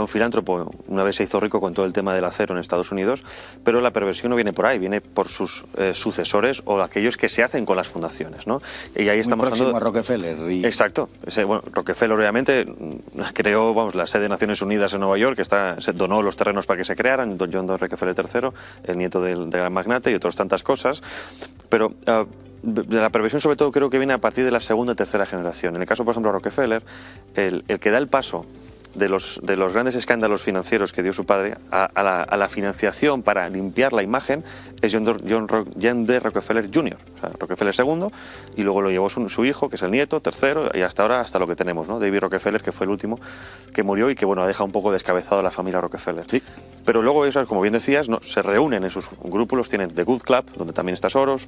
un filántropo, una vez se hizo rico con todo el tema del acero en Estados Unidos, pero la perversión no viene por ahí, viene por sus sucesores o aquellos que se hacen con las fundaciones, ¿no? Y ahí estamos hablando a Rockefeller. Exacto. Rockefeller obviamente creó la sede de Naciones Unidas en Nueva York, se donó los terrenos para que se crearan, John D. Rockefeller III, el nieto del gran magnate, y otras tantas cosas, pero la perversión sobre todo creo que viene a partir de la segunda y tercera generación. En el caso, por ejemplo, de Rockefeller, el que da el paso de los grandes escándalos financieros que dio su padre a la financiación para limpiar la imagen es John D. Rockefeller Jr., o sea, Rockefeller II, y luego lo llevó su hijo, que es el nieto, tercero, y hasta ahora, hasta lo que tenemos, ¿no? David Rockefeller, que fue el último que murió y que, bueno, ha dejado un poco descabezado a la familia Rockefeller. Sí. Pero luego, como bien decías, se reúnen en sus grupos, tienen The Good Club, donde también está Soros,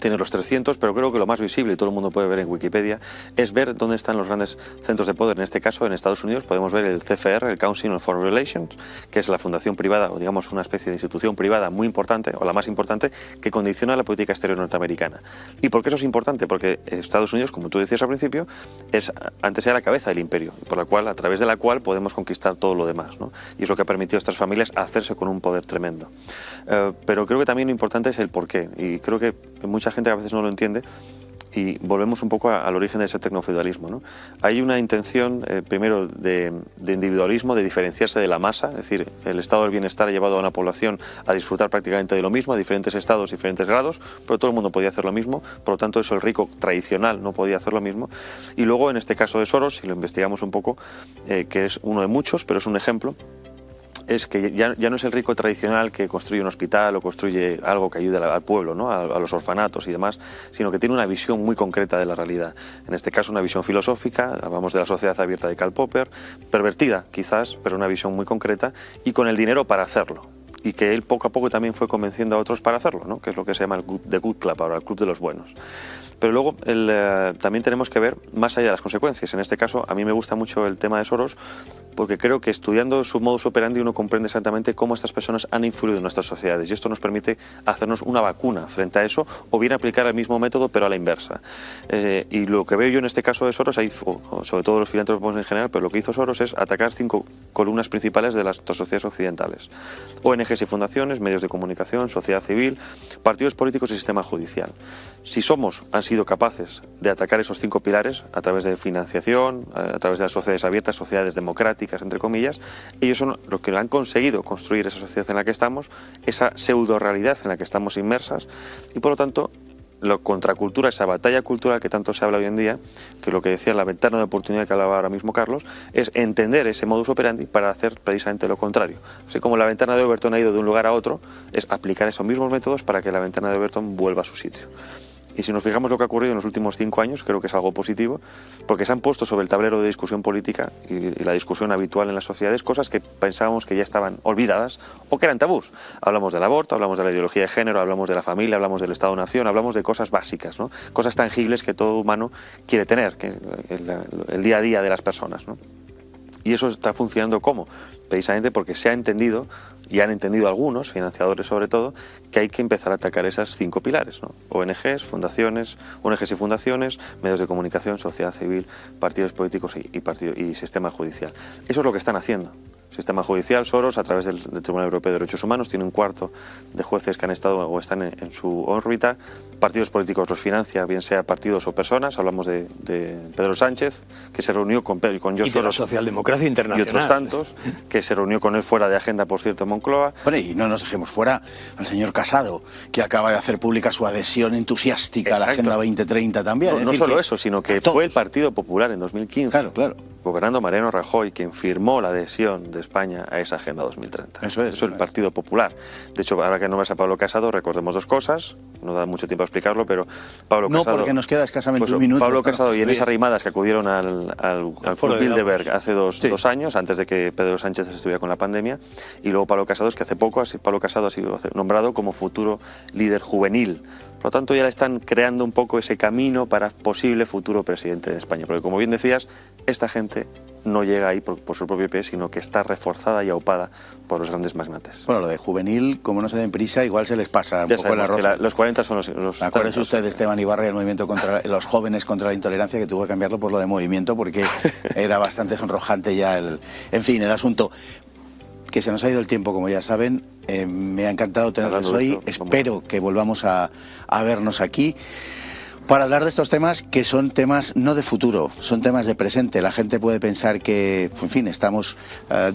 tiene los 300, pero creo que lo más visible, y todo el mundo puede ver en Wikipedia, es ver dónde están los grandes centros de poder. En este caso, en Estados Unidos, podemos ver el CFR, el Council on Foreign Relations, que es la fundación privada, o digamos una especie de institución privada muy importante, o la más importante, que condiciona la política exterior norteamericana. ¿Y por qué eso es importante? Porque Estados Unidos, como tú decías al principio, antes era la cabeza del imperio, a través de la cual podemos conquistar todo lo demás, ¿no? Y es lo que ha permitido a estas familias hacerse con un poder tremendo. Pero creo que también lo importante es el porqué, y creo que mucha gente a veces no lo entiende, y volvemos un poco al origen de ese tecnofeudalismo, ¿no? Hay una intención, primero, de individualismo, de diferenciarse de la masa, es decir, el estado del bienestar ha llevado a una población a disfrutar prácticamente de lo mismo, a diferentes estados, diferentes grados, pero todo el mundo podía hacer lo mismo, por lo tanto eso el rico tradicional no podía hacer lo mismo. Y luego, en este caso de Soros, si lo investigamos un poco, que es uno de muchos, pero es un ejemplo, es que ya no es el rico tradicional que construye un hospital o construye algo que ayude al pueblo, ¿no? a los orfanatos y demás, sino que tiene una visión muy concreta de la realidad. En este caso una visión filosófica, hablamos de la sociedad abierta de Karl Popper, pervertida quizás, pero una visión muy concreta y con el dinero para hacerlo. Y que él poco a poco también fue convenciendo a otros para hacerlo, ¿no? Que es lo que se llama The Good Club, ahora el club de los buenos. Pero luego también tenemos que ver más allá de las consecuencias. En este caso, a mí me gusta mucho el tema de Soros, porque creo que estudiando su modus operandi uno comprende exactamente cómo estas personas han influido en nuestras sociedades, y esto nos permite hacernos una vacuna frente a eso, o bien aplicar el mismo método pero a la inversa. Y lo que veo yo en este caso de Soros, sobre todo los filántropos en general, pero lo que hizo Soros es atacar 5 columnas principales de las sociedades occidentales: ONGs y fundaciones, medios de comunicación, sociedad civil, partidos políticos y sistema judicial. Si han sido capaces de atacar esos 5 pilares a través de financiación, a través de las sociedades abiertas, sociedades democráticas, entre comillas, ellos son los que han conseguido construir esa sociedad en la que estamos, esa pseudo-realidad en la que estamos inmersas, y por lo tanto la contracultura, esa batalla cultural que tanto se habla hoy en día, que lo que decía la ventana de oportunidad que hablaba ahora mismo Carlos, es entender ese modus operandi para hacer precisamente lo contrario. Así como la ventana de Overton ha ido de un lugar a otro, es aplicar esos mismos métodos para que la ventana de Overton vuelva a su sitio. Y si nos fijamos lo que ha ocurrido en los últimos 5 años, creo que es algo positivo, porque se han puesto sobre el tablero de discusión política y la discusión habitual en las sociedades cosas que pensábamos que ya estaban olvidadas o que eran tabús. Hablamos del aborto, hablamos de la ideología de género, hablamos de la familia, hablamos del Estado-Nación, hablamos de cosas básicas, ¿no? Cosas tangibles que todo humano quiere tener, que el día a día de las personas, ¿no? Y eso está funcionando ¿cómo? Precisamente porque se ha entendido, y han entendido algunos, financiadores sobre todo, que hay que empezar a atacar esas 5 pilares, ¿no? ONGs, fundaciones, ONGs y fundaciones, medios de comunicación, sociedad civil, partidos políticos y sistema judicial. Eso es lo que están haciendo. Sistema judicial, Soros, a través del Tribunal Europeo de Derechos Humanos, tiene 1/4 de jueces que han estado o están en su órbita. Partidos políticos los financia, bien sea partidos o personas. Hablamos de Pedro Sánchez, que se reunió con George Soros. Y de la socialdemocracia internacional. Y otros tantos, que se reunió con él fuera de agenda, por cierto, en Moncloa. Bueno, y no nos dejemos fuera al señor Casado, que acaba de hacer pública su adhesión entusiástica a la Agenda 2030 también. No solo eso, sino que fue el Partido Popular en 2015. Claro. Gobernando Mariano Rajoy, quien firmó la adhesión de España a esa Agenda 2030. Eso es el Partido Popular. De hecho, ahora que nombras a Pablo Casado, recordemos 2 cosas. No da mucho tiempo a explicarlo, pero Pablo Casado... No, porque nos queda escasamente un minuto. Pablo Casado y Elisa Arrimadas, que acudieron al Foro Bilderberg hace 2 años, antes de que Pedro Sánchez estuviera con la pandemia, y luego Pablo Casado, que hace poco Pablo Casado ha sido nombrado como futuro líder juvenil. Por lo tanto, ya le están creando un poco ese camino para posible futuro presidente de España. Porque, como bien decías, esta gente no llega ahí por su propio pie, sino que está reforzada y aupada por los grandes magnates. Bueno, lo de juvenil, como no se den prisa, igual se les pasa un poco el arroz. Los 40 son los Acuérdese usted de Esteban Ibarra y el movimiento contra los jóvenes contra la intolerancia, que tuvo que cambiarlo por lo de movimiento, porque era bastante sonrojante ya el asunto. Que se nos ha ido el tiempo, como ya saben. Me ha encantado tenerlos hoy. Espero que volvamos a vernos aquí para hablar de estos temas, que son temas no de futuro, son temas de presente. La gente puede pensar que, en fin, estamos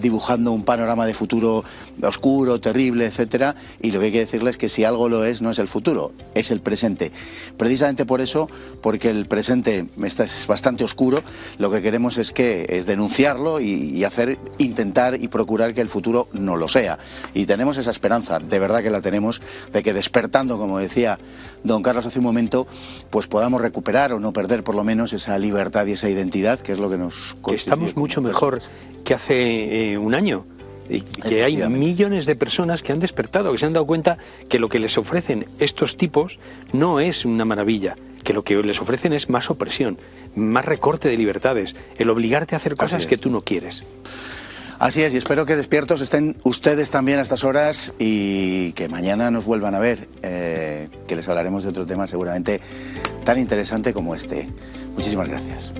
dibujando un panorama de futuro oscuro, terrible, etcétera, y lo que hay que decirles es que si algo lo es, no es el futuro, es el presente. Precisamente por eso, porque el presente es bastante oscuro, lo que queremos es denunciarlo y intentar y procurar que el futuro no lo sea. Y tenemos esa esperanza, de verdad que la tenemos, de que despertando, como decía don Carlos hace un momento, pues podamos recuperar o no perder por lo menos esa libertad y esa identidad, que es lo que nos constituye. Que estamos mucho mejor que hace un año. Y que hay millones de personas que han despertado, que se han dado cuenta que lo que les ofrecen estos tipos no es una maravilla, que lo que les ofrecen es más opresión, más recorte de libertades, el obligarte a hacer cosas que tú no quieres. Así es, y espero que despiertos estén ustedes también a estas horas y que mañana nos vuelvan a ver, que les hablaremos de otro tema seguramente tan interesante como este. Muchísimas gracias.